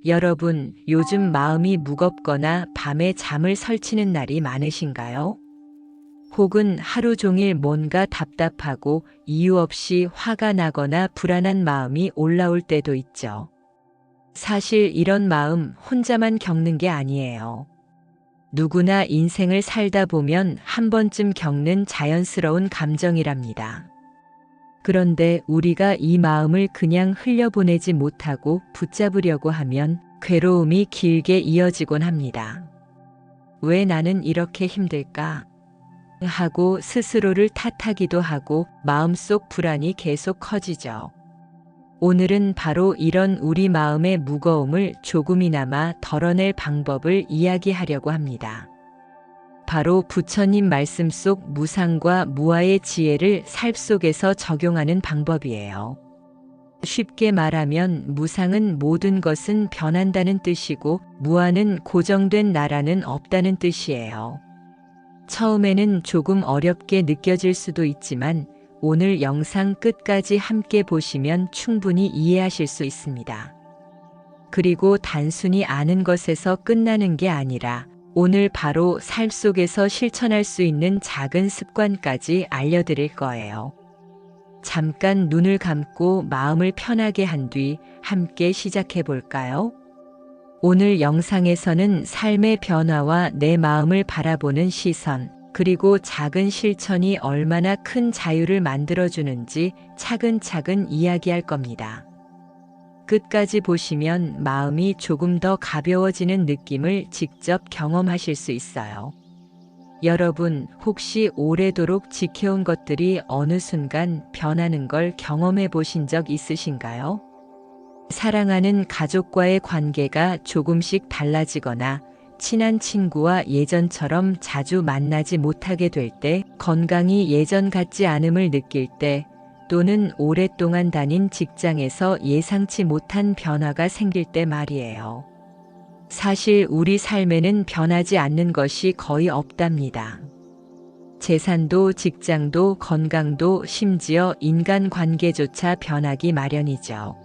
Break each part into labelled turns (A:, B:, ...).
A: 여러분, 요즘 마음이 무겁거나 밤에 잠을 설치는 날이 많으신가요? 혹은 하루 종일 뭔가 답답하고 이유 없이 화가 나거나 불안한 마음이 올라올 때도 있죠. 사실 이런 마음 혼자만 겪는 게 아니에요. 누구나 인생을 살다 보면 한 번쯤 겪는 자연스러운 감정이랍니다. 그런데 우리가 이 마음을 그냥 흘려보내지 못하고 붙잡으려고 하면 괴로움이 길게 이어지곤 합니다. 왜 나는 이렇게 힘들까? 하고 스스로를 탓하기도 하고 마음속 불안이 계속 커지죠. 오늘은 바로 이런 우리 마음의 무거움을 조금이나마 덜어낼 방법을 이야기하려고 합니다. 바로 부처님 말씀 속 무상과 무아의 지혜를 삶 속에서 적용하는 방법이에요. 쉽게 말하면 무상은 모든 것은 변한다는 뜻이고 무아는 고정된 나라는 없다는 뜻이에요. 처음에는 조금 어렵게 느껴질 수도 있지만 오늘 영상 끝까지 함께 보시면 충분히 이해하실 수 있습니다. 그리고 단순히 아는 것에서 끝나는 게 아니라 오늘 바로 삶 속에서 실천할 수 있는 작은 습관까지 알려드릴 거예요. 잠깐 눈을 감고 마음을 편하게 한 뒤 함께 시작해 볼까요? 오늘 영상에서는 삶의 변화와 내 마음을 바라보는 시선, 그리고 작은 실천이 얼마나 큰 자유를 만들어주는지 차근차근 이야기할 겁니다. 끝까지 보시면 마음이 조금 더 가벼워지는 느낌을 직접 경험하실 수 있어요. 여러분, 혹시 오래도록 지켜온 것들이 어느 순간 변하는 걸 경험해 보신 적 있으신가요? 사랑하는 가족과의 관계가 조금씩 달라지거나 친한 친구와 예전처럼 자주 만나지 못하게 될 때, 건강이 예전 같지 않음을 느낄 때, 또는 오랫동안 다닌 직장에서 예상치 못한 변화가 생길 때 말이에요. 사실 우리 삶에는 변하지 않는 것이 거의 없답니다. 재산도 직장도 건강도 심지어 인간관계조차 변하기 마련이죠.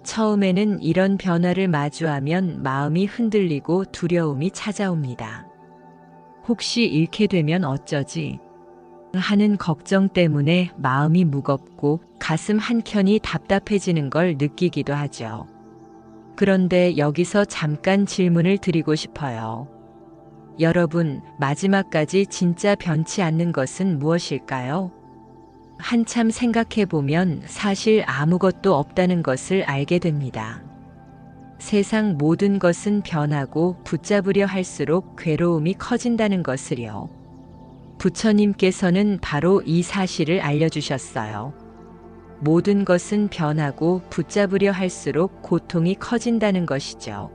A: 처음에는 이런 변화를 마주하면 마음이 흔들리고 두려움이 찾아옵니다. 혹시 잃게 되면 어쩌지? 하는 걱정 때문에 마음이 무겁고 가슴 한켠이 답답해지는 걸 느끼기도 하죠. 그런데 여기서 잠깐 질문을 드리고 싶어요. 여러분, 마지막까지 진짜 변치 않는 것은 무엇일까요? 한참 생각해 보면 사실 아무것도 없다는 것을 알게 됩니다. 세상 모든 것은 변하고 붙잡으려 할수록 괴로움이 커진다는 것을요. 부처님께서는 바로 이 사실을 알려주셨어요. 모든 것은 변하고 붙잡으려 할수록 고통이 커진다는 것이죠.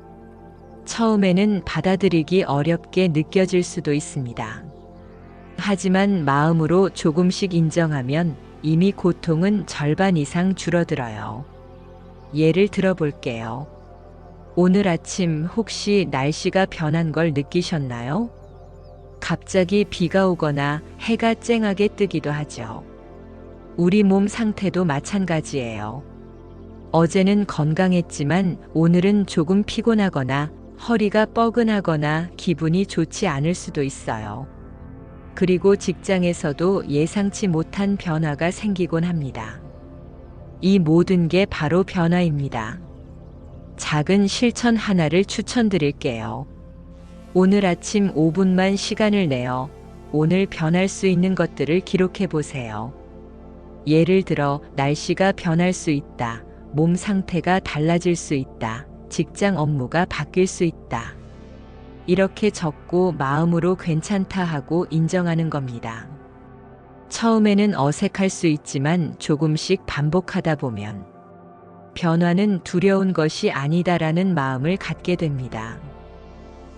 A: 처음에는 받아들이기 어렵게 느껴질 수도 있습니다. 하지만 마음으로 조금씩 인정하면 이미 고통은 절반 이상 줄어들어요. 예를 들어 볼게요. 오늘 아침 혹시 날씨가 변한 걸 느끼셨나요? 갑자기 비가 오거나 해가 쨍하게 뜨기도 하죠. 우리 몸 상태도 마찬가지예요. 어제는 건강했지만 오늘은 조금 피곤하거나 허리가 뻐근하거나 기분이 좋지 않을 수도 있어요. 그리고 직장에서도 예상치 못한 변화가 생기곤 합니다. 이 모든 게 바로 변화입니다. 작은 실천 하나를 추천드릴게요. 오늘 아침 5분만 시간을 내어 오늘 변할 수 있는 것들을 기록해 보세요. 예를 들어 날씨가 변할 수 있다, 몸 상태가 달라질 수 있다, 직장 업무가 바뀔 수 있다. 이렇게 적고 마음으로 괜찮다 하고 인정하는 겁니다. 처음에는 어색할 수 있지만 조금씩 반복하다 보면 변화는 두려운 것이 아니다라는 마음을 갖게 됩니다.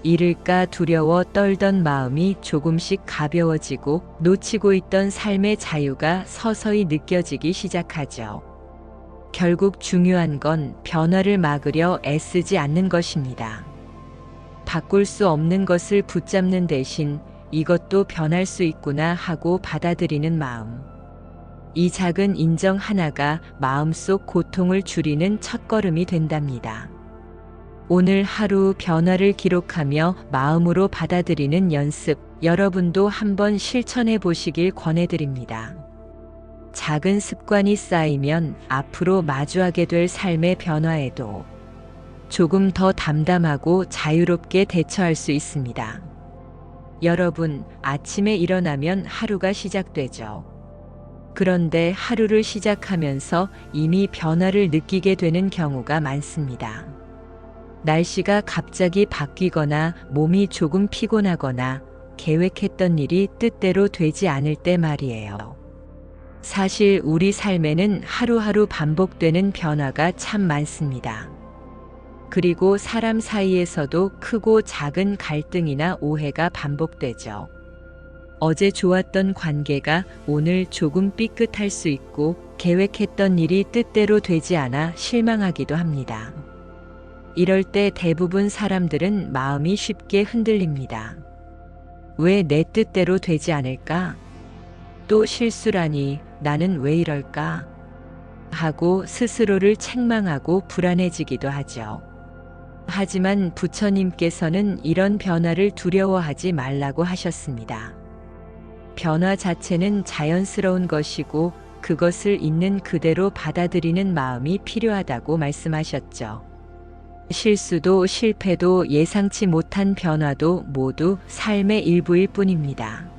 A: 잃을까 두려워 떨던 마음이 조금씩 가벼워지고 놓치고 있던 삶의 자유가 서서히 느껴지기 시작하죠. 결국 중요한 건 변화를 막으려 애쓰지 않는 것입니다. 바꿀 수 없는 것을 붙잡는 대신 이것도 변할 수 있구나 하고 받아들이는 마음. 이 작은 인정 하나가 마음속 고통을 줄이는 첫걸음이 된답니다. 오늘 하루 변화를 기록하며 마음으로 받아들이는 연습, 여러분도 한번 실천해 보시길 권해드립니다. 작은 습관이 쌓이면 앞으로 마주하게 될 삶의 변화에도 조금 더 담담하고 자유롭게 대처할 수 있습니다. 여러분, 아침에 일어나면 하루가 시작되죠. 그런데 하루를 시작하면서 이미 변화를 느끼게 되는 경우가 많습니다. 날씨가 갑자기 바뀌거나 몸이 조금 피곤하거나 계획했던 일이 뜻대로 되지 않을 때 말이에요. 사실 우리 삶에는 하루하루 반복되는 변화가 참 많습니다. 그리고 사람 사이에서도 크고 작은 갈등이나 오해가 반복되죠. 어제 좋았던 관계가 오늘 조금 삐끗할 수 있고 계획했던 일이 뜻대로 되지 않아 실망하기도 합니다. 이럴 때 대부분 사람들은 마음이 쉽게 흔들립니다. 왜 내 뜻대로 되지 않을까? 또 실수라니 나는 왜 이럴까? 하고 스스로를 책망하고 불안해지기도 하죠. 하지만 부처님께서는 이런 변화를 두려워하지 말라고 하셨습니다. 변화 자체는 자연스러운 것이고 그것을 있는 그대로 받아들이는 마음이 필요하다고 말씀하셨죠. 실수도 실패도 예상치 못한 변화도 모두 삶의 일부일 뿐입니다.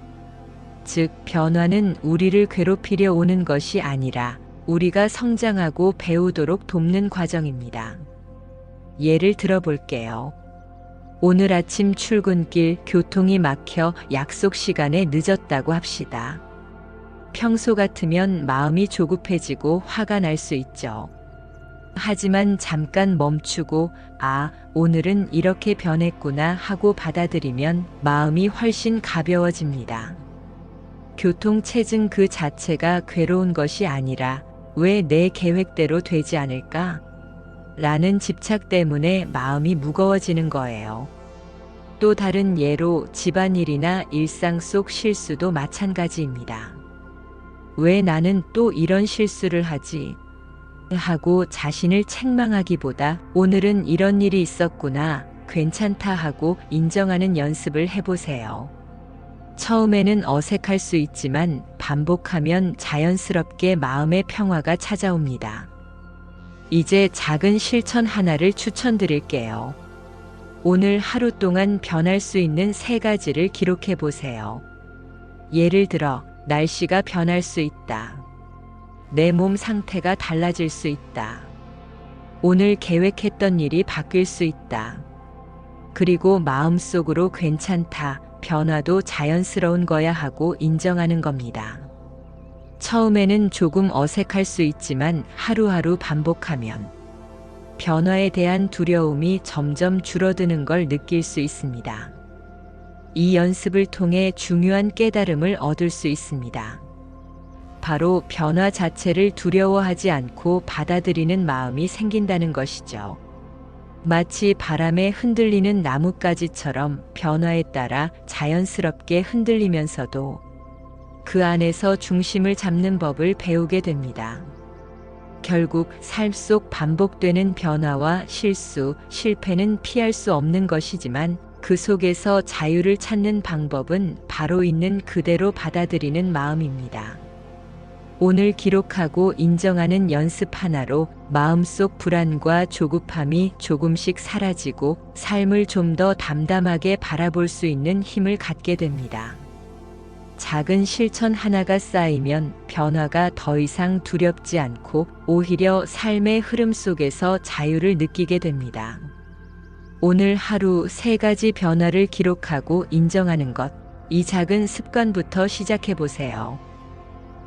A: 즉, 변화는 우리를 괴롭히려 오는 것이 아니라 우리가 성장하고 배우도록 돕는 과정입니다. 예를 들어볼게요. 오늘 아침 출근길 교통이 막혀 약속 시간에 늦었다고 합시다. 평소 같으면 마음이 조급해지고 화가 날 수 있죠. 하지만 잠깐 멈추고 오늘은 이렇게 변했구나 하고 받아들이면 마음이 훨씬 가벼워집니다. 교통체증 그 자체가 괴로운 것이 아니라 왜 내 계획대로 되지 않을까? 라는 집착 때문에 마음이 무거워지는 거예요. 또 다른 예로 집안일이나 일상 속 실수도 마찬가지입니다. 왜 나는 또 이런 실수를 하지? 하고 자신을 책망하기보다 오늘은 이런 일이 있었구나, 괜찮다 하고 인정하는 연습을 해보세요. 처음에는 어색할 수 있지만 반복하면 자연스럽게 마음의 평화가 찾아옵니다. 이제 작은 실천 하나를 추천드릴게요. 오늘 하루 동안 변할 수 있는 3가지를 기록해 보세요. 예를 들어, 날씨가 변할 수 있다. 내 몸 상태가 달라질 수 있다. 오늘 계획했던 일이 바뀔 수 있다. 그리고 마음속으로 괜찮다, 변화도 자연스러운 거야 하고 인정하는 겁니다. 처음에는 조금 어색할 수 있지만 하루하루 반복하면 변화에 대한 두려움이 점점 줄어드는 걸 느낄 수 있습니다. 이 연습을 통해 중요한 깨달음을 얻을 수 있습니다. 바로 변화 자체를 두려워하지 않고 받아들이는 마음이 생긴다는 것이죠. 마치 바람에 흔들리는 나뭇가지처럼 변화에 따라 자연스럽게 흔들리면서도 그 안에서 중심을 잡는 법을 배우게 됩니다. 결국 삶 속 반복되는 변화와 실수, 실패는 피할 수 없는 것이지만 그 속에서 자유를 찾는 방법은 바로 있는 그대로 받아들이는 마음입니다. 오늘 기록하고 인정하는 연습 하나로 마음속 불안과 조급함이 조금씩 사라지고 삶을 좀 더 담담하게 바라볼 수 있는 힘을 갖게 됩니다. 작은 실천 하나가 쌓이면 변화가 더 이상 두렵지 않고 오히려 삶의 흐름 속에서 자유를 느끼게 됩니다. 오늘 하루 3가지 변화를 기록하고 인정하는 것, 이 작은 습관부터 시작해 보세요.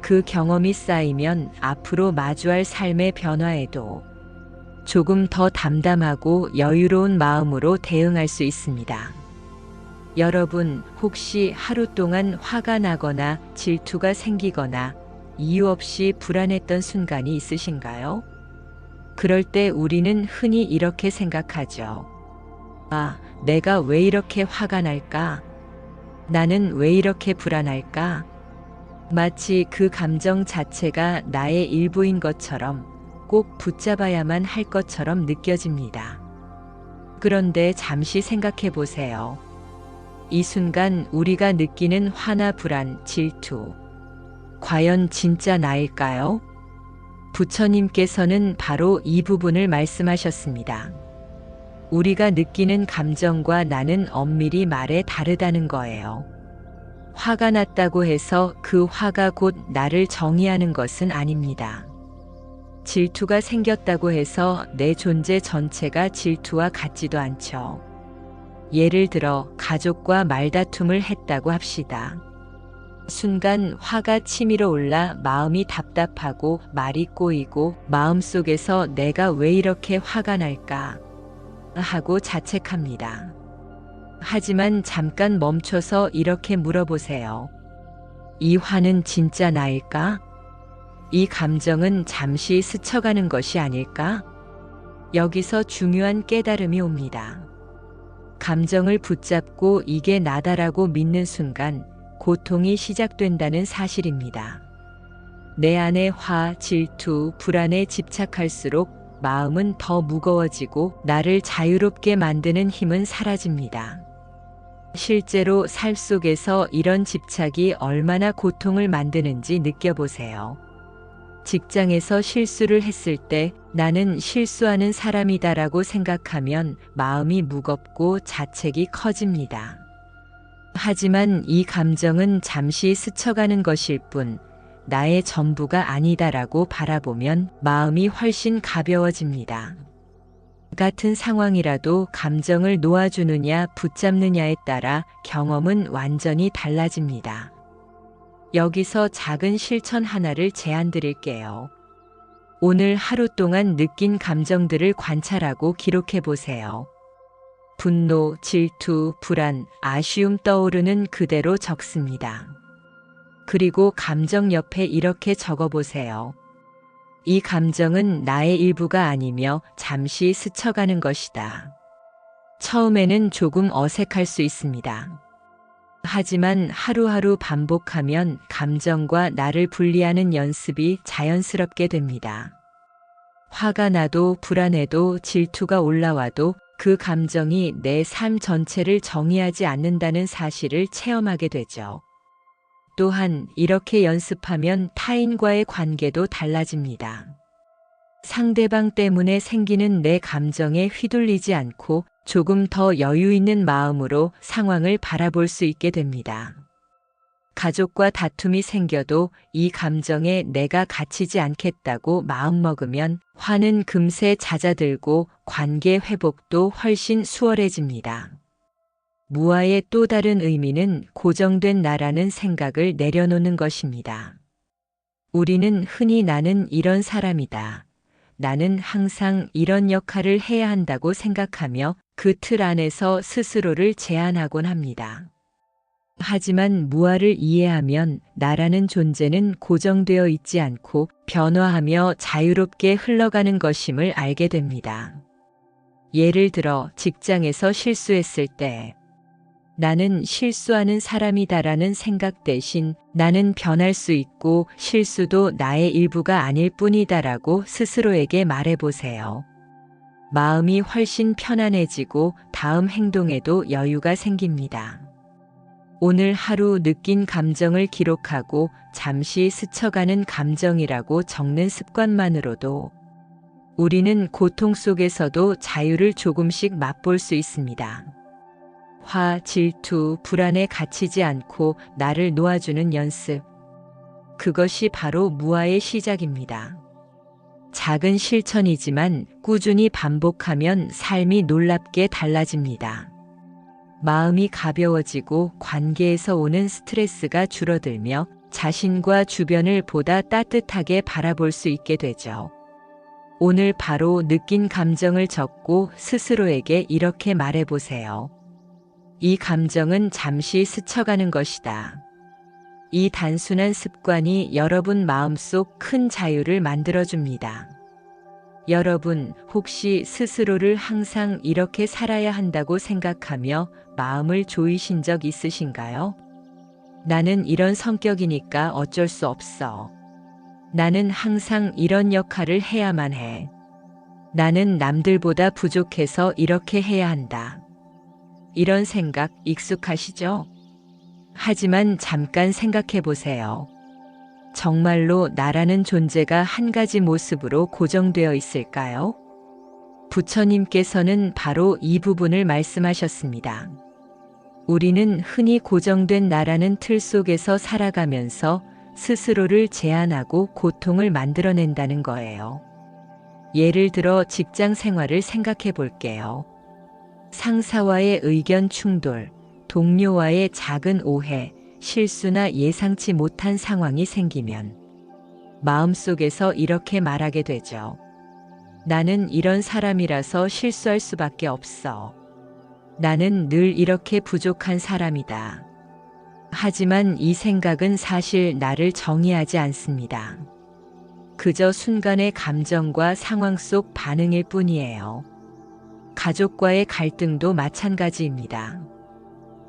A: 그 경험이 쌓이면 앞으로 마주할 삶의 변화에도 조금 더 담담하고 여유로운 마음으로 대응할 수 있습니다. 여러분, 혹시 하루 동안 화가 나거나 질투가 생기거나 이유 없이 불안했던 순간이 있으신가요? 그럴 때 우리는 흔히 이렇게 생각하죠. 내가 왜 이렇게 화가 날까? 나는 왜 이렇게 불안할까? 마치 그 감정 자체가 나의 일부인 것처럼 꼭 붙잡아야만 할 것처럼 느껴집니다. 그런데 잠시 생각해 보세요. 이 순간 우리가 느끼는 화나 불안, 질투. 과연 진짜 나일까요? 부처님께서는 바로 이 부분을 말씀하셨습니다. 우리가 느끼는 감정과 나는 엄밀히 말해 다르다는 거예요. 화가 났다고 해서 그 화가 곧 나를 정의하는 것은 아닙니다. 질투가 생겼다고 해서 내 존재 전체가 질투와 같지도 않죠. 예를 들어 가족과 말다툼을 했다고 합시다. 순간 화가 치밀어 올라 마음이 답답하고 말이 꼬이고 마음속에서 내가 왜 이렇게 화가 날까 하고 자책합니다. 하지만 잠깐 멈춰서 이렇게 물어보세요. 이 화는 진짜 나일까? 이 감정은 잠시 스쳐가는 것이 아닐까? 여기서 중요한 깨달음이 옵니다. 감정을 붙잡고 이게 나다라고 믿는 순간 고통이 시작된다는 사실입니다. 내 안의 화, 질투, 불안에 집착할수록 마음은 더 무거워지고 나를 자유롭게 만드는 힘은 사라집니다. 실제로 삶 속에서 이런 집착이 얼마나 고통을 만드는지 느껴보세요. 직장에서 실수를 했을 때 나는 실수하는 사람이다라고 생각하면 마음이 무겁고 자책이 커집니다. 하지만 이 감정은 잠시 스쳐가는 것일 뿐 나의 전부가 아니다라고 바라보면 마음이 훨씬 가벼워집니다. 같은 상황이라도 감정을 놓아주느냐 붙잡느냐에 따라 경험은 완전히 달라집니다. 여기서 작은 실천 하나를 제안 드릴게요. 오늘 하루 동안 느낀 감정들을 관찰하고 기록해 보세요. 분노, 질투, 불안, 아쉬움 떠오르는 그대로 적습니다. 그리고 감정 옆에 이렇게 적어 보세요. 이 감정은 나의 일부가 아니며 잠시 스쳐가는 것이다. 처음에는 조금 어색할 수 있습니다. 하지만 하루하루 반복하면 감정과 나를 분리하는 연습이 자연스럽게 됩니다. 화가 나도 불안해도 질투가 올라와도 그 감정이 내 삶 전체를 정의하지 않는다는 사실을 체험하게 되죠. 또한 이렇게 연습하면 타인과의 관계도 달라집니다. 상대방 때문에 생기는 내 감정에 휘둘리지 않고 조금 더 여유 있는 마음으로 상황을 바라볼 수 있게 됩니다. 가족과 다툼이 생겨도 이 감정에 내가 갇히지 않겠다고 마음먹으면 화는 금세 잦아들고 관계 회복도 훨씬 수월해집니다. 무아의 또 다른 의미는 고정된 나라는 생각을 내려놓는 것입니다. 우리는 흔히 나는 이런 사람이다. 나는 항상 이런 역할을 해야 한다고 생각하며 그 틀 안에서 스스로를 제한하곤 합니다. 하지만 무아를 이해하면 나라는 존재는 고정되어 있지 않고 변화하며 자유롭게 흘러가는 것임을 알게 됩니다. 예를 들어 직장에서 실수했을 때 나는 실수하는 사람이다라는 생각 대신 나는 변할 수 있고 실수도 나의 일부가 아닐 뿐이다라고 스스로에게 말해보세요. 마음이 훨씬 편안해지고 다음 행동에도 여유가 생깁니다. 오늘 하루 느낀 감정을 기록하고 잠시 스쳐가는 감정이라고 적는 습관만으로도 우리는 고통 속에서도 자유를 조금씩 맛볼 수 있습니다. 화, 질투, 불안에 갇히지 않고 나를 놓아주는 연습. 그것이 바로 무아의 시작입니다. 작은 실천이지만 꾸준히 반복하면 삶이 놀랍게 달라집니다. 마음이 가벼워지고 관계에서 오는 스트레스가 줄어들며 자신과 주변을 보다 따뜻하게 바라볼 수 있게 되죠. 오늘 바로 느낀 감정을 적고 스스로에게 이렇게 말해보세요. 이 감정은 잠시 스쳐가는 것이다. 이 단순한 습관이 여러분 마음속 큰 자유를 만들어줍니다. 여러분, 혹시 스스로를 항상 이렇게 살아야 한다고 생각하며 마음을 조이신 적 있으신가요? 나는 이런 성격이니까 어쩔 수 없어. 나는 항상 이런 역할을 해야만 해. 나는 남들보다 부족해서 이렇게 해야 한다. 이런 생각 익숙하시죠? 하지만 잠깐 생각해 보세요. 정말로 나라는 존재가 한 가지 모습으로 고정되어 있을까요? 부처님께서는 바로 이 부분을 말씀하셨습니다. 우리는 흔히 고정된 나라는 틀 속에서 살아가면서 스스로를 제한하고 고통을 만들어낸다는 거예요. 예를 들어 직장 생활을 생각해 볼게요. 상사와의 의견 충돌, 동료와의 작은 오해, 실수나 예상치 못한 상황이 생기면 마음속에서 이렇게 말하게 되죠. 나는 이런 사람이라서 실수할 수밖에 없어. 나는 늘 이렇게 부족한 사람이다. 하지만 이 생각은 사실 나를 정의하지 않습니다. 그저 순간의 감정과 상황 속 반응일 뿐이에요. 가족과의 갈등도 마찬가지입니다.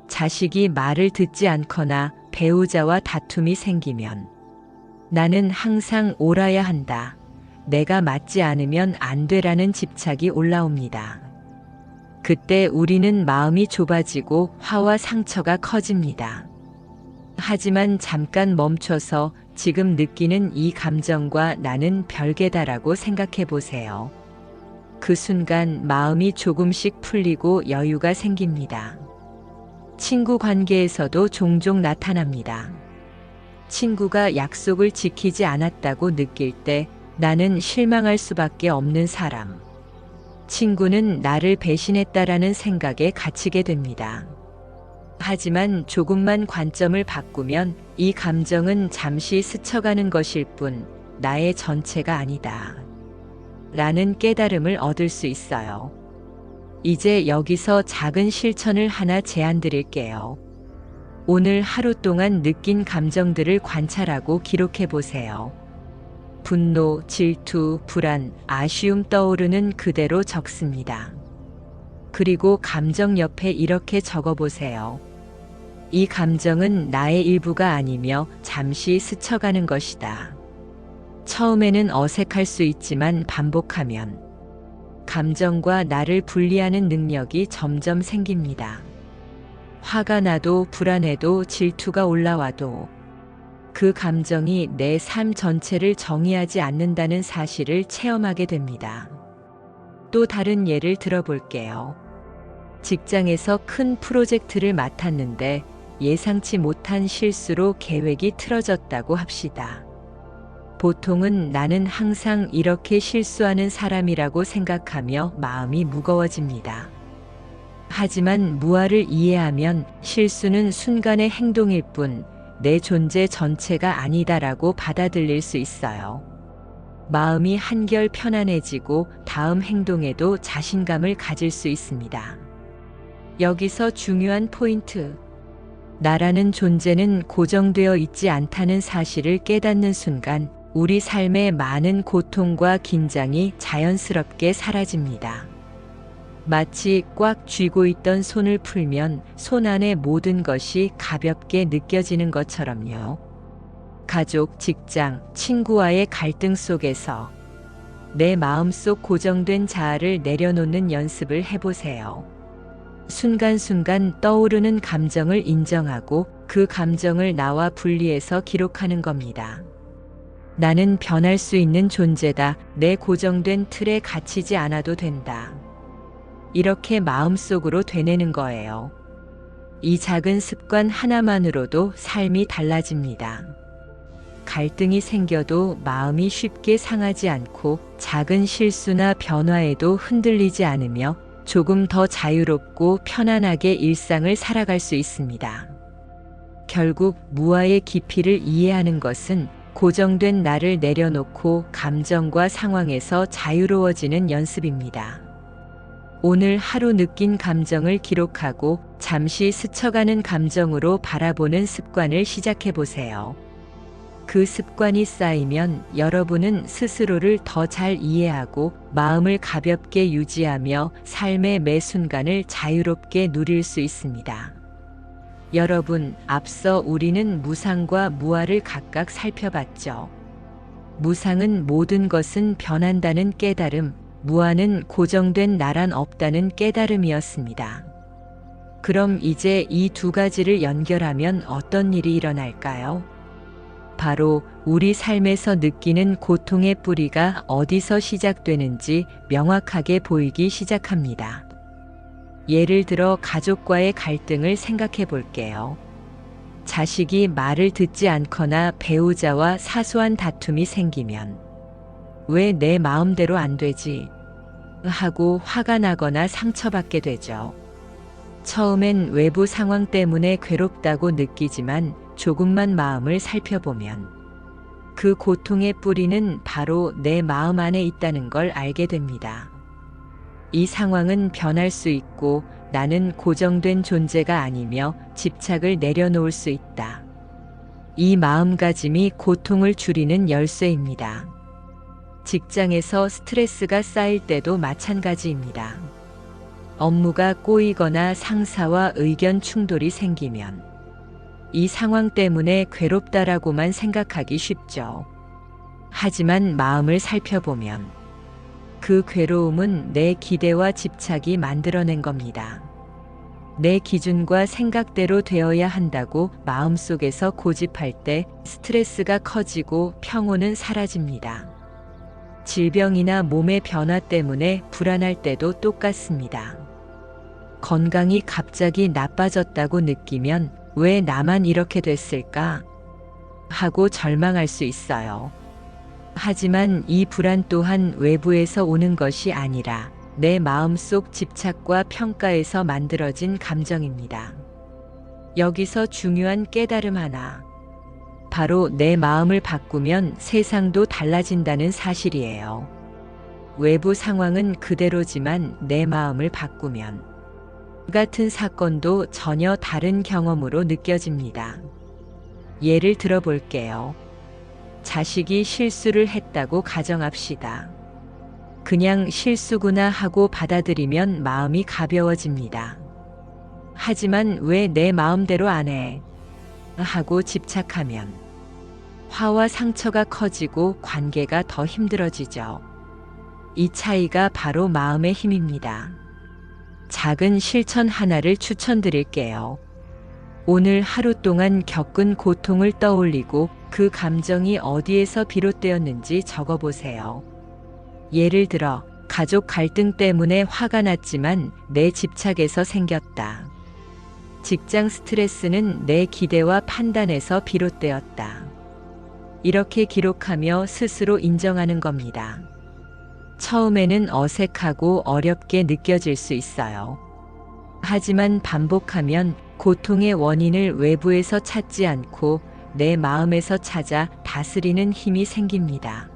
A: 자식이 말을 듣지 않거나 배우자와 다툼이 생기면 나는 항상 옳아야 한다. 내가 맞지 않으면 안 되라는 집착이 올라옵니다. 그때 우리는 마음이 좁아지고 화와 상처가 커집니다. 하지만 잠깐 멈춰서 지금 느끼는 이 감정과 나는 별개다라고 생각해 보세요. 그 순간 마음이 조금씩 풀리고 여유가 생깁니다. 친구 관계에서도 종종 나타납니다. 친구가 약속을 지키지 않았다고 느낄 때 나는 실망할 수밖에 없는 사람. 친구는 나를 배신했다라는 생각에 갇히게 됩니다. 하지만 조금만 관점을 바꾸면 이 감정은 잠시 스쳐가는 것일 뿐 나의 전체가 아니다. 라는 깨달음을 얻을 수 있어요. 이제 여기서 작은 실천을 하나 제안 드릴게요. 오늘 하루 동안 느낀 감정들을 관찰하고 기록해 보세요. 분노, 질투, 불안, 아쉬움 떠오르는 그대로 적습니다. 그리고 감정 옆에 이렇게 적어 보세요. 이 감정은 나의 일부가 아니며 잠시 스쳐가는 것이다. 처음에는 어색할 수 있지만 반복하면 감정과 나를 분리하는 능력이 점점 생깁니다. 화가 나도 불안해도 질투가 올라와도 그 감정이 내 삶 전체를 정의하지 않는다는 사실을 체험하게 됩니다. 또 다른 예를 들어볼게요. 직장에서 큰 프로젝트를 맡았는데 예상치 못한 실수로 계획이 틀어졌다고 합시다. 보통은 나는 항상 이렇게 실수하는 사람이라고 생각하며 마음이 무거워집니다. 하지만 무아를 이해하면 실수는 순간의 행동일 뿐 내 존재 전체가 아니다라고 받아들일 수 있어요. 마음이 한결 편안해지고 다음 행동에도 자신감을 가질 수 있습니다. 여기서 중요한 포인트. 나라는 존재는 고정되어 있지 않다는 사실을 깨닫는 순간 우리 삶의 많은 고통과 긴장이 자연스럽게 사라집니다. 마치 꽉 쥐고 있던 손을 풀면 손 안의 모든 것이 가볍게 느껴지는 것처럼요. 가족, 직장, 친구와의 갈등 속에서 내 마음속 고정된 자아를 내려놓는 연습을 해보세요. 순간순간 떠오르는 감정을 인정하고 그 감정을 나와 분리해서 기록하는 겁니다. 나는 변할 수 있는 존재다. 내 고정된 틀에 갇히지 않아도 된다. 이렇게 마음속으로 되뇌는 거예요. 이 작은 습관 하나만으로도 삶이 달라집니다. 갈등이 생겨도 마음이 쉽게 상하지 않고 작은 실수나 변화에도 흔들리지 않으며 조금 더 자유롭고 편안하게 일상을 살아갈 수 있습니다. 결국 무아의 깊이를 이해하는 것은 고정된 나를 내려놓고 감정과 상황에서 자유로워지는 연습입니다. 오늘 하루 느낀 감정을 기록하고 잠시 스쳐가는 감정으로 바라보는 습관을 시작해 보세요. 그 습관이 쌓이면 여러분은 스스로를 더 잘 이해하고 마음을 가볍게 유지하며 삶의 매 순간을 자유롭게 누릴 수 있습니다. 여러분, 앞서 우리는 무상과 무아를 각각 살펴봤죠. 무상은 모든 것은 변한다는 깨달음, 무아는 고정된 나란 없다는 깨달음이었습니다. 그럼 이제 이 두 가지를 연결하면 어떤 일이 일어날까요? 바로 우리 삶에서 느끼는 고통의 뿌리가 어디서 시작되는지 명확하게 보이기 시작합니다. 예를 들어 가족과의 갈등을 생각해 볼게요. 자식이 말을 듣지 않거나 배우자와 사소한 다툼이 생기면 왜 내 마음대로 안 되지? 하고 화가 나거나 상처받게 되죠. 처음엔 외부 상황 때문에 괴롭다고 느끼지만 조금만 마음을 살펴보면 그 고통의 뿌리는 바로 내 마음 안에 있다는 걸 알게 됩니다. 이 상황은 변할 수 있고 나는 고정된 존재가 아니며 집착을 내려놓을 수 있다. 이 마음가짐이 고통을 줄이는 열쇠입니다. 직장에서 스트레스가 쌓일 때도 마찬가지입니다. 업무가 꼬이거나 상사와 의견 충돌이 생기면 이 상황 때문에 괴롭다라고만 생각하기 쉽죠. 하지만 마음을 살펴보면 그 괴로움은 내 기대와 집착이 만들어낸 겁니다. 내 기준과 생각대로 되어야 한다고 마음속에서 고집할 때 스트레스가 커지고 평온은 사라집니다. 질병이나 몸의 변화 때문에 불안할 때도 똑같습니다. 건강이 갑자기 나빠졌다고 느끼면 왜 나만 이렇게 됐을까? 하고 절망할 수 있어요. 하지만 이 불안 또한 외부에서 오는 것이 아니라 내 마음속 집착과 평가에서 만들어진 감정입니다. 여기서 중요한 깨달음 하나. 바로 내 마음을 바꾸면 세상도 달라진다는 사실이에요. 외부 상황은 그대로지만 내 마음을 바꾸면 같은 사건도 전혀 다른 경험으로 느껴집니다. 예를 들어 볼게요. 자식이 실수를 했다고 가정합시다. 그냥 실수구나 하고 받아들이면 마음이 가벼워집니다. 하지만 왜 내 마음대로 안 해? 하고 집착하면 화와 상처가 커지고 관계가 더 힘들어지죠. 이 차이가 바로 마음의 힘입니다. 작은 실천 하나를 추천드릴게요. 오늘 하루 동안 겪은 고통을 떠올리고 그 감정이 어디에서 비롯되었는지 적어보세요. 예를 들어, 가족 갈등 때문에 화가 났지만 내 집착에서 생겼다. 직장 스트레스는 내 기대와 판단에서 비롯되었다. 이렇게 기록하며 스스로 인정하는 겁니다. 처음에는 어색하고 어렵게 느껴질 수 있어요. 하지만 반복하면 고통의 원인을 외부에서 찾지 않고 내 마음에서 찾아 다스리는 힘이 생깁니다.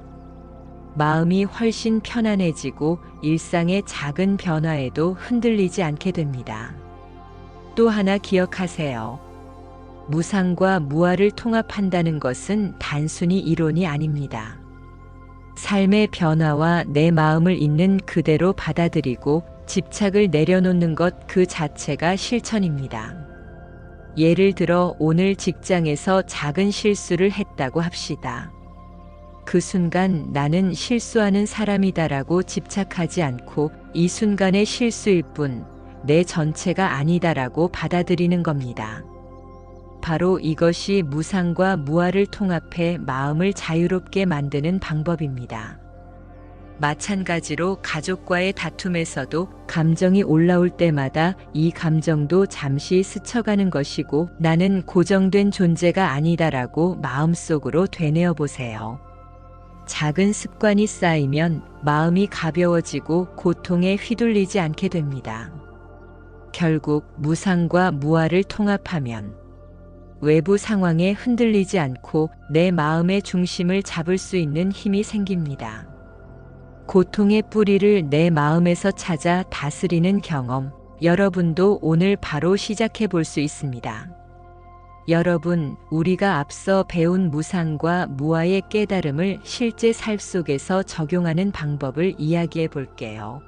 A: 마음이 훨씬 편안해지고 일상의 작은 변화에도 흔들리지 않게 됩니다. 또 하나 기억하세요. 무상과 무아를 통합한다는 것은 단순히 이론이 아닙니다. 삶의 변화와 내 마음을 있는 그대로 받아들이고 집착을 내려놓는 것 그 자체가 실천입니다. 예를 들어 오늘 직장에서 작은 실수를 했다고 합시다. 그 순간 나는 실수하는 사람이다라고 집착하지 않고 이 순간의 실수일 뿐 내 전체가 아니다라고 받아들이는 겁니다. 바로 이것이 무상과 무아를 통합해 마음을 자유롭게 만드는 방법입니다. 마찬가지로 가족과의 다툼에서도 감정이 올라올 때마다 이 감정도 잠시 스쳐가는 것이고 나는 고정된 존재가 아니다라고 마음속으로 되뇌어 보세요. 작은 습관이 쌓이면 마음이 가벼워지고 고통에 휘둘리지 않게 됩니다. 결국 무상과 무아를 통합하면 외부 상황에 흔들리지 않고 내 마음의 중심을 잡을 수 있는 힘이 생깁니다. 고통의 뿌리를 내 마음에서 찾아 다스리는 경험, 여러분도 오늘 바로 시작해 볼 수 있습니다. 여러분, 우리가 앞서 배운 무상과 무아의 깨달음을 실제 삶 속에서 적용하는 방법을 이야기해 볼게요.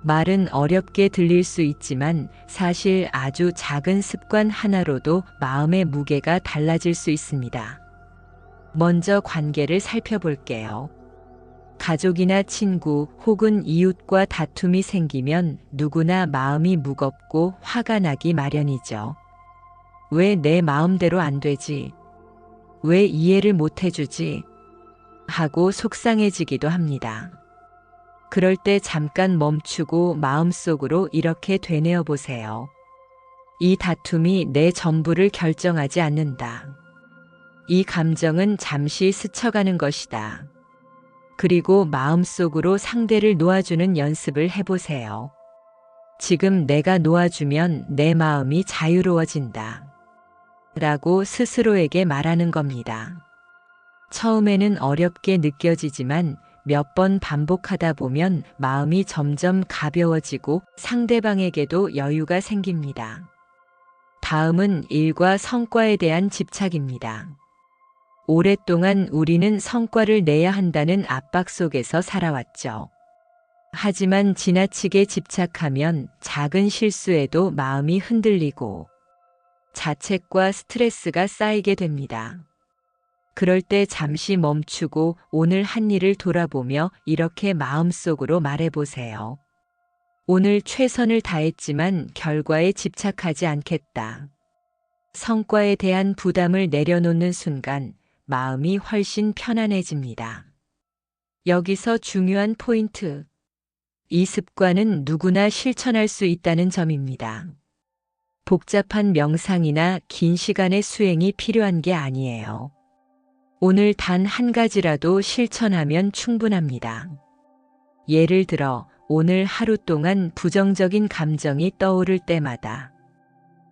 A: 말은 어렵게 들릴 수 있지만 사실 아주 작은 습관 하나로도 마음의 무게가 달라질 수 있습니다. 먼저 관계를 살펴볼게요. 가족이나 친구 혹은 이웃과 다툼이 생기면 누구나 마음이 무겁고 화가 나기 마련이죠. 왜 내 마음대로 안 되지? 왜 이해를 못 해주지? 하고 속상해지기도 합니다. 그럴 때 잠깐 멈추고 마음속으로 이렇게 되뇌어 보세요. 이 다툼이 내 전부를 결정하지 않는다. 이 감정은 잠시 스쳐가는 것이다. 그리고 마음속으로 상대를 놓아주는 연습을 해보세요. 지금 내가 놓아주면 내 마음이 자유로워진다. 라고 스스로에게 말하는 겁니다. 처음에는 어렵게 느껴지지만 몇 번 반복하다 보면 마음이 점점 가벼워지고 상대방에게도 여유가 생깁니다. 다음은 일과 성과에 대한 집착입니다. 오랫동안 우리는 성과를 내야 한다는 압박 속에서 살아왔죠. 하지만 지나치게 집착하면 작은 실수에도 마음이 흔들리고 자책과 스트레스가 쌓이게 됩니다. 그럴 때 잠시 멈추고 오늘 한 일을 돌아보며 이렇게 마음속으로 말해보세요. 오늘 최선을 다했지만 결과에 집착하지 않겠다. 성과에 대한 부담을 내려놓는 순간 마음이 훨씬 편안해집니다. 여기서 중요한 포인트. 이 습관은 누구나 실천할 수 있다는 점입니다. 복잡한 명상이나 긴 시간의 수행이 필요한 게 아니에요. 오늘 단 한 가지라도 실천하면 충분합니다. 예를 들어 오늘 하루 동안 부정적인 감정이 떠오를 때마다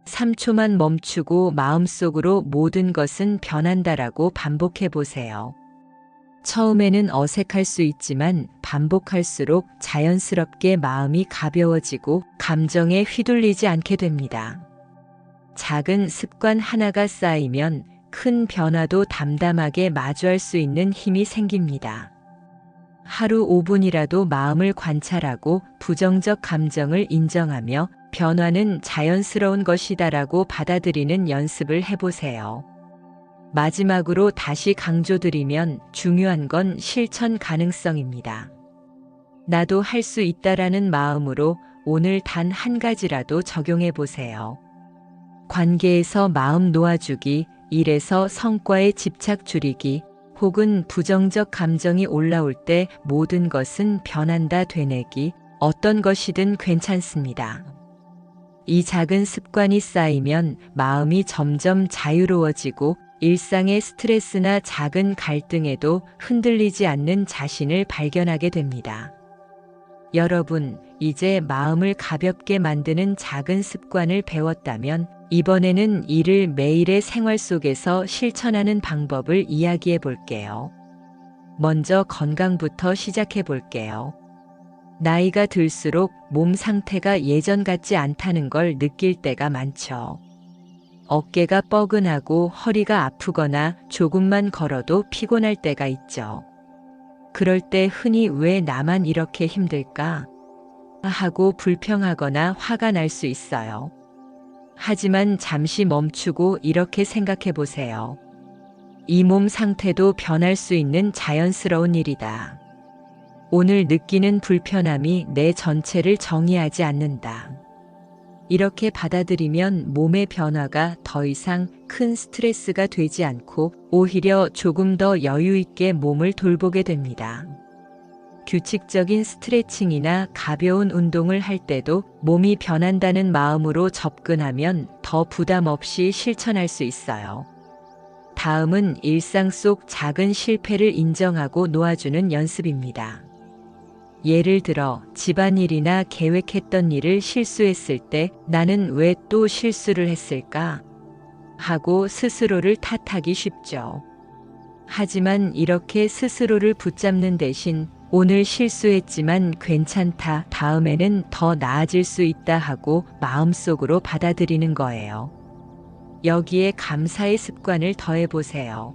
A: 3초만 멈추고 마음속으로 모든 것은 변한다라고 반복해 보세요. 처음에는 어색할 수 있지만 반복할수록 자연스럽게 마음이 가벼워지고 감정에 휘둘리지 않게 됩니다. 작은 습관 하나가 쌓이면 큰 변화도 담담하게 마주할 수 있는 힘이 생깁니다. 하루 5분이라도 마음을 관찰하고 부정적 감정을 인정하며 변화는 자연스러운 것이다라고 받아들이는 연습을 해보세요. 마지막으로 다시 강조드리면 중요한 건 실천 가능성입니다. 나도 할 수 있다라는 마음으로 오늘 단 한 가지라도 적용해 보세요. 관계에서 마음 놓아주기, 일에서 성과에 집착 줄이기, 혹은 부정적 감정이 올라올 때 모든 것은 변한다 되뇌기, 어떤 것이든 괜찮습니다. 이 작은 습관이 쌓이면 마음이 점점 자유로워지고 일상의 스트레스나 작은 갈등에도 흔들리지 않는 자신을 발견하게 됩니다. 여러분, 이제 마음을 가볍게 만드는 작은 습관을 배웠다면 이번에는 이를 매일의 생활 속에서 실천하는 방법을 이야기해 볼게요. 먼저 건강부터 시작해 볼게요. 나이가 들수록 몸 상태가 예전 같지 않다는 걸 느낄 때가 많죠. 어깨가 뻐근하고 허리가 아프거나 조금만 걸어도 피곤할 때가 있죠. 그럴 때 흔히 왜 나만 이렇게 힘들까? 하고 불평하거나 화가 날 수 있어요. 하지만 잠시 멈추고 이렇게 생각해 보세요. 이 몸 상태도 변할 수 있는 자연스러운 일이다. 오늘 느끼는 불편함이 내 전체를 정의하지 않는다. 이렇게 받아들이면 몸의 변화가 더 이상 큰 스트레스가 되지 않고 오히려 조금 더 여유 있게 몸을 돌보게 됩니다. 규칙적인 스트레칭이나 가벼운 운동을 할 때도 몸이 변한다는 마음으로 접근하면 더 부담 없이 실천할 수 있어요. 다음은 일상 속 작은 실패를 인정하고 놓아주는 연습입니다. 예를 들어 집안일이나 계획했던 일을 실수했을 때 나는 왜 또 실수를 했을까? 하고 스스로를 탓하기 쉽죠. 하지만 이렇게 스스로를 붙잡는 대신 오늘 실수했지만 괜찮다, 다음에는 더 나아질 수 있다 하고 마음속으로 받아들이는 거예요. 여기에 감사의 습관을 더해보세요.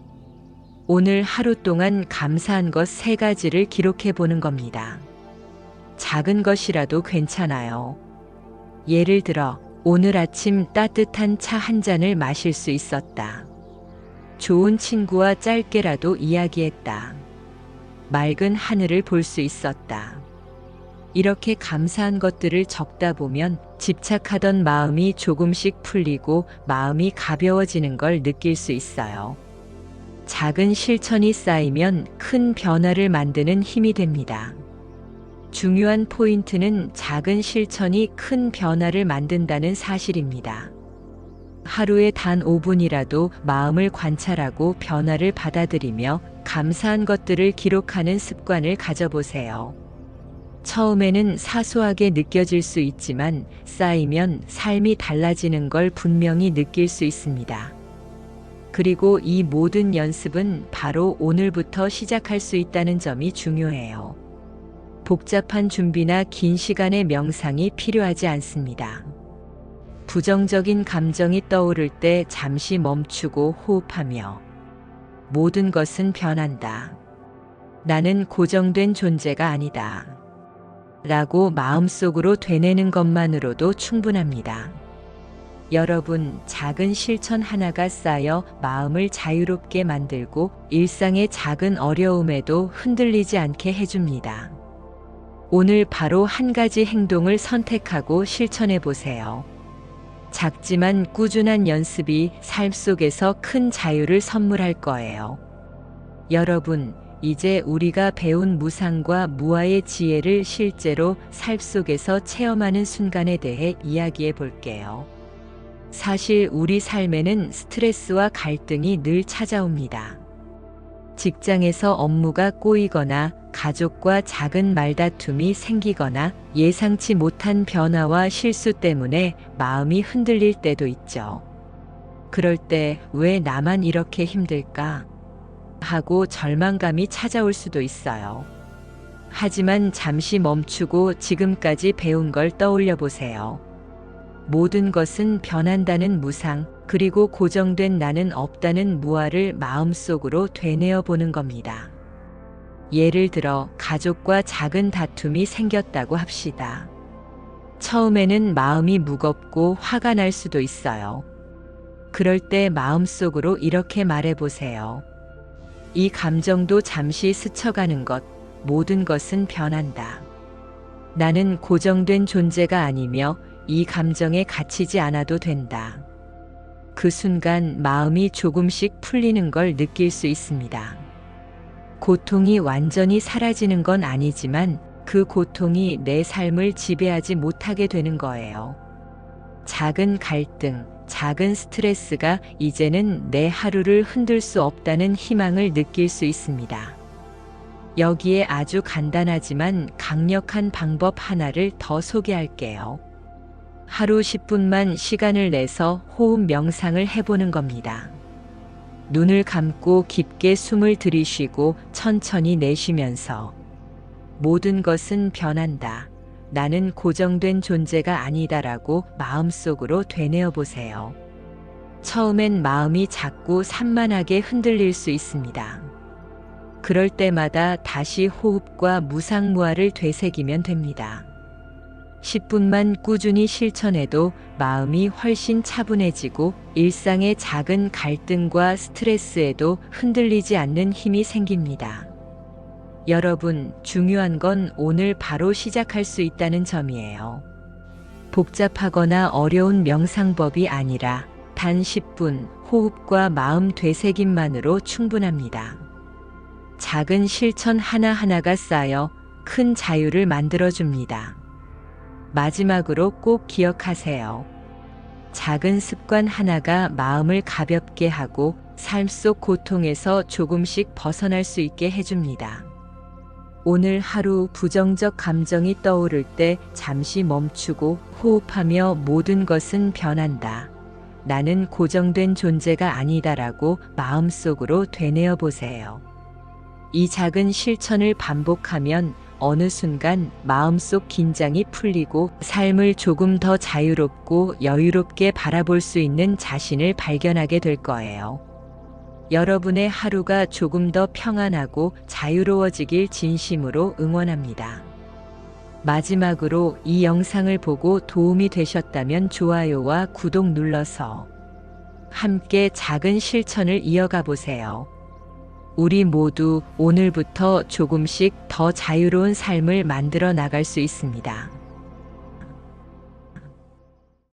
A: 오늘 하루 동안 감사한 것 3가지를 기록해 보는 겁니다. 작은 것이라도 괜찮아요. 예를 들어 오늘 아침 따뜻한 차 한 잔을 마실 수 있었다. 좋은 친구와 짧게라도 이야기했다. 맑은 하늘을 볼 수 있었다. 이렇게 감사한 것들을 적다 보면 집착하던 마음이 조금씩 풀리고 마음이 가벼워지는 걸 느낄 수 있어요. 작은 실천이 쌓이면 큰 변화를 만드는 힘이 됩니다. 중요한 포인트는 작은 실천이 큰 변화를 만든다는 사실입니다. 하루에 단 5분이라도 마음을 관찰하고 변화를 받아들이며 감사한 것들을 기록하는 습관을 가져보세요. 처음에는 사소하게 느껴질 수 있지만 쌓이면 삶이 달라지는 걸 분명히 느낄 수 있습니다. 그리고 이 모든 연습은 바로 오늘부터 시작할 수 있다는 점이 중요해요. 복잡한 준비나 긴 시간의 명상이 필요하지 않습니다. 부정적인 감정이 떠오를 때 잠시 멈추고 호흡하며 모든 것은 변한다. 나는 고정된 존재가 아니다. 라고 마음속으로 되뇌는 것만으로도 충분합니다. 여러분, 작은 실천 하나가 쌓여 마음을 자유롭게 만들고 일상의 작은 어려움에도 흔들리지 않게 해줍니다. 오늘 바로 한 가지 행동을 선택하고 실천해 보세요. 작지만 꾸준한 연습이 삶 속에서 큰 자유를 선물할 거예요. 여러분, 이제 우리가 배운 무상과 무아의 지혜를 실제로 삶 속에서 체험하는 순간에 대해 이야기해 볼게요. 사실 우리 삶에는 스트레스와 갈등이 늘 찾아옵니다. 직장에서 업무가 꼬이거나 가족과 작은 말다툼이 생기거나 예상치 못한 변화와 실수 때문에 마음이 흔들릴 때도 있죠. 그럴 때 왜 나만 이렇게 힘들까? 하고 절망감이 찾아올 수도 있어요. 하지만 잠시 멈추고 지금까지 배운 걸 떠올려 보세요. 모든 것은 변한다는 무상, 그리고 고정된 나는 없다는 무아를 마음속으로 되뇌어 보는 겁니다. 예를 들어 가족과 작은 다툼이 생겼다고 합시다. 처음에는 마음이 무겁고 화가 날 수도 있어요. 그럴 때 마음속으로 이렇게 말해 보세요. 이 감정도 잠시 스쳐가는 것, 모든 것은 변한다. 나는 고정된 존재가 아니며 이 감정에 갇히지 않아도 된다. 그 순간 마음이 조금씩 풀리는 걸 느낄 수 있습니다. 고통이 완전히 사라지는 건 아니지만 그 고통이 내 삶을 지배하지 못하게 되는 거예요. 작은 갈등, 작은 스트레스가 이제는 내 하루를 흔들 수 없다는 희망을 느낄 수 있습니다. 여기에 아주 간단하지만 강력한 방법 하나를 더 소개할게요. 하루 10분만 시간을 내서 호흡 명상을 해보는 겁니다. 눈을 감고 깊게 숨을 들이쉬고 천천히 내쉬면서 모든 것은 변한다. 나는 고정된 존재가 아니다라고 마음속으로 되뇌어 보세요. 처음엔 마음이 자꾸 산만하게 흔들릴 수 있습니다. 그럴 때마다 다시 호흡과 무상무아를 되새기면 됩니다. 10분만 꾸준히 실천해도 마음이 훨씬 차분해지고 일상의 작은 갈등과 스트레스에도 흔들리지 않는 힘이 생깁니다. 여러분, 중요한 건 오늘 바로 시작할 수 있다는 점이에요. 복잡하거나 어려운 명상법이 아니라 단 10분 호흡과 마음 되새김만으로 충분합니다. 작은 실천 하나하나가 쌓여 큰 자유를 만들어줍니다. 마지막으로 꼭 기억하세요. 작은 습관 하나가 마음을 가볍게 하고 삶 속 고통에서 조금씩 벗어날 수 있게 해줍니다. 오늘 하루 부정적 감정이 떠오를 때 잠시 멈추고 호흡하며 모든 것은 변한다. 나는 고정된 존재가 아니다라고 마음속으로 되뇌어 보세요. 이 작은 실천을 반복하면 어느 순간 마음속 긴장이 풀리고 삶을 조금 더 자유롭고 여유롭게 바라볼 수 있는 자신을 발견하게 될 거예요. 여러분의 하루가 조금 더 평안하고 자유로워지길 진심으로 응원합니다. 마지막으로 이 영상을 보고 도움이 되셨다면 좋아요와 구독 눌러서 함께 작은 실천을 이어가 보세요. 우리 모두 오늘부터 조금씩 더 자유로운 삶을 만들어 나갈 수 있습니다.